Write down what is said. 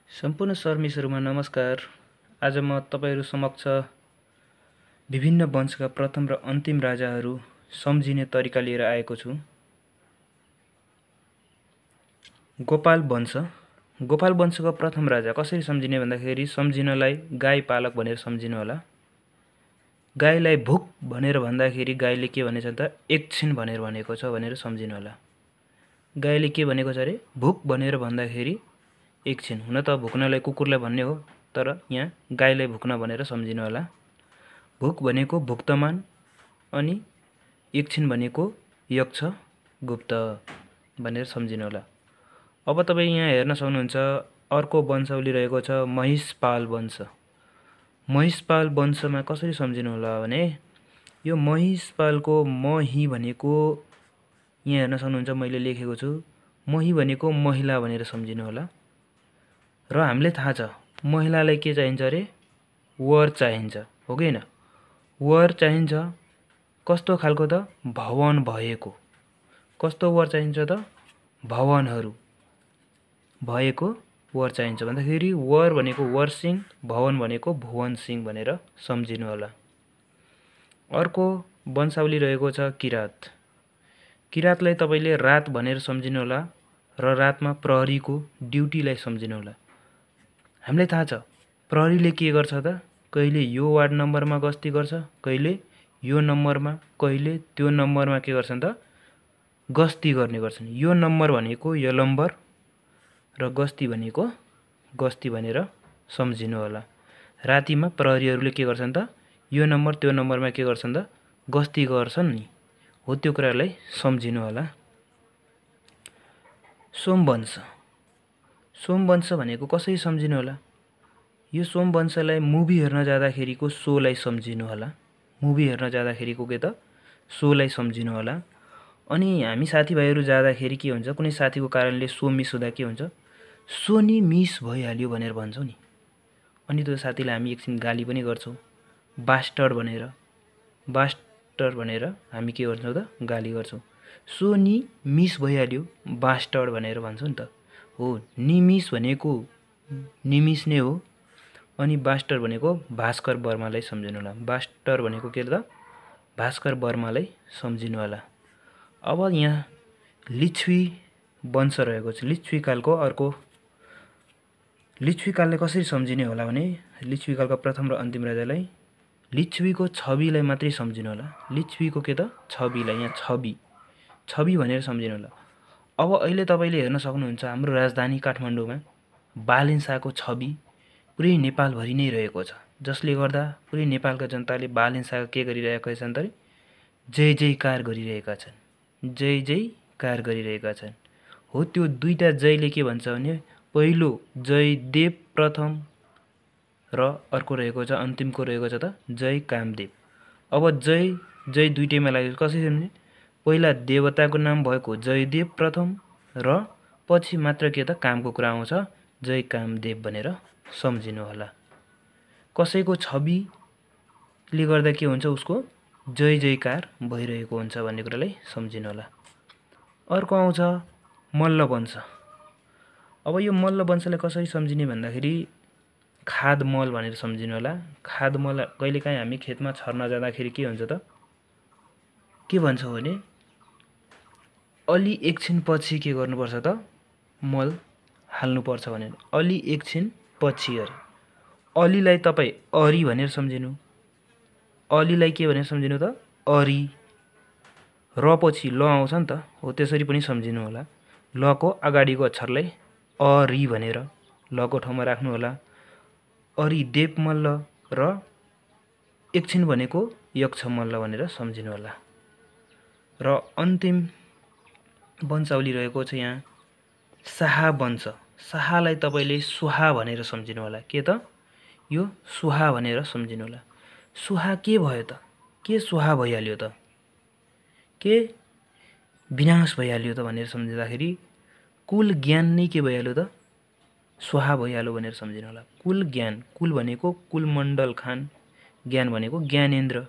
सम्पूर्ण शर्मिसहरुमा नमस्कार। आज म तपाईहरु समक्ष विभिन्न वंशका प्रथम र अन्तिम राजाहरू सम्झिने तरिका लिएर आएको छु। गोपाल वंश। गोपाल वंशको प्रथम राजा कसरी सम्झिने भन्दाखेरि सम्झिनलाई गाई पालक भनेर सम्झिनु होला। गाईलाई भुक भनेर भन्दाखेरि गाईले के भनेछ त एकछिन भनेर भनेको छ भनेर सम्झिनु होला। गाईले के भनेको छ रे भुक भनेर भन्दाखेरि एकछिन। हुन त भुक्नलाई कुकुरलाई भन्ने हो, तर यहाँ गाईलाई भुक्न भनेर सम्झिनु होला। भुक भनेको भुक्तमान अनि एकछिन भनेको यक्ष गुप्त भनेर सम्झिनु होला। अब तपाईँ यहाँ हेर्न सक्नुहुन्छ अर्को वंशावली रहेको छ महिषपाल वंश। महिषपाल वंशमा कसरी सम्झिनु होला भने यो महिषपालको मही भनेको यहाँ हेर्न सक्नुहुन्छ मैले लेखेको छु। मही भनेको महिला भनेर सम्झिनु होला। र हामीले थाहा छ महिलालाई के चाहिन्छ रे वर चाहिन्छ, हो कि हैन? वर चाहिन्छ कस्तो खालको त भवन भएको। कस्तो वर चाहिन्छ त भवनहरू भएको वर चाहिन्छ भन्दाखेरि वर भनेको वरसिंह, भवन भनेको भुवनसिंह भनेर सम्झिनु होला। अर्को वंशावली रहेको छ किरात। किरातलाई तपाईले रात भनेर सम्झिनु होला र रातमा प्रहरीको ड्युटीलाई सम्झिनु होला। हामीलाई थाहा छ प्रहरीले के गर्छ त कहिले यो वार्ड नम्बरमा गस्ती गर्छ, कहिले यो नम्बरमा, कहिले त्यो नम्बरमा के गर्छन् त गस्ती गर्ने गर्छन्। यो नम्बर भनेको यलम्बर र गस्ती भनेको गस्ती भनेर सम्झिनु होला। रातिमा प्रहरीहरूले के गर्छन् त यो नम्बर त्यो नम्बरमा के गर्छन् त गस्ती गर्छन् नि, हो त्यो कुरालाई सम्झिनु होला। सोमवंश। सोमवंश भनेको कसरी सम्झिनु होला? यो सोमवंशलाई मुभी हेर्न जाँदाखेरिको सोलाई सम्झिनु होला। मुभी हेर्न जाँदाखेरिको के त सोलाई सम्झिनु होला। अनि हामी साथीभाइहरू जाँदाखेरि के हुन्छ कुनै साथीको कारणले सो मिस हुँदा के हुन्छ सो नि मिस भइहाल्यो भनेर भन्छौँ नि। अनि त्यो साथीलाई हामी एकछिन गाली पनि गर्छौँ बास्टर्ड भनेर। बास्टर्ड भनेर हामी के गर्छौँ त गाली गर्छौँ। सो नि मिस भइहाल्यो बास्टर्ड भनेर भन्छौँ नि त। हो निमिस भनेको निमिस नै हो। अनि बास्टर भनेको भास्कर वर्मालाई सम्झिनु होला। बास्टर भनेको के त भास्कर वर्मालाई सम्झिनु होला। अब यहाँ लिच्छवी वंश रहेको छ। लिच्छवी कालको अर्को लिच्छवी काललाई कसरी सम्झिने होला भने लिच्छवी कालका प्रथम र अन्तिम राजालाई लिच्छवीको छविलाई मात्रै सम्झिनु होला। लिच्छवीको के त छविलाई, यहाँ छवि छवि भनेर सम्झिनु होला। अब अहिले तपाईले हेर्न सक्नुहुन्छ हाम्रो राजधानी काठमाडौँमा बालेन शाहको छवि पुरै नेपालभरि नै रहेको छ, जसले गर्दा पुरै नेपालका जनताले बालेन शाह के गरिरहेका छन् त जय जयकार गरिरहेका छन्। जय जयकार गरिरहेका छन्। हो त्यो दुईटा जयले के भन्छ भने पहिलो जयदेव प्रथम र अर्को रहेको छ अन्तिमको रहेको छ त जय कामदेव। अब जय जय दुईटैमा लाग्यो कसरी सम्झिने? पहिला देवताको नाम भएको जयदेव प्रथम र पछि मात्र के त कामको कुरा आउँछ जय कामदेव भनेर सम्झिनु होला। कसैको छविले गर्दा के हुन्छ उसको जय जयकार भइरहेको हुन्छ भन्ने कुरालाई सम्झिनु होला। अर्को आउँछ मल्ल वंश। अब यो मल्ल वंशलाई कसरी सम्झिने भन्दाखेरि खादमल भनेर सम्झिनु होला। खादमल कहिलेकाहीँ हामी खेतमा छर्न जाँदाखेरि के हुन्छ त के भन्छौँ भने अलि एकछिन पछि के गर्नुपर्छ त मल हाल्नुपर्छ भनेर। अलि एकछिन पछि अरे अलीलाई तपाईँ अरी भनेर सम्झिनु। अलीलाई के भनेर सम्झिनु त अरी। र पछि ल आउँछ नि त, हो त्यसरी पनि सम्झिनु होला। लको अगाडिको अक्षरलाई अरी भनेर लको ठाउँमा राख्नु होला। अरी देव मल्ल र एकछिन भनेको यक्ष मल्ल भनेर सम्झिनु होला। र अन्तिम वंशावली रहेको छ यहाँ शाह वंश। शाहलाई तपाईले सुहा भनेर सम्झिनु होला। के त यो सुहा भनेर सम्झिनु होला। सुहा के भयो त? के सुहा भइहाल्यो त? के विनाश भइहाल्यो त भनेर सम्झिँदाखेरि कुल ज्ञान नै के भइहाल्यो त सुहा भइहाल्यो भनेर सम्झिनु होला। कुल ज्ञान, कुल भनेको कुलमण्डल खान, ज्ञान भनेको ज्ञानेन्द्र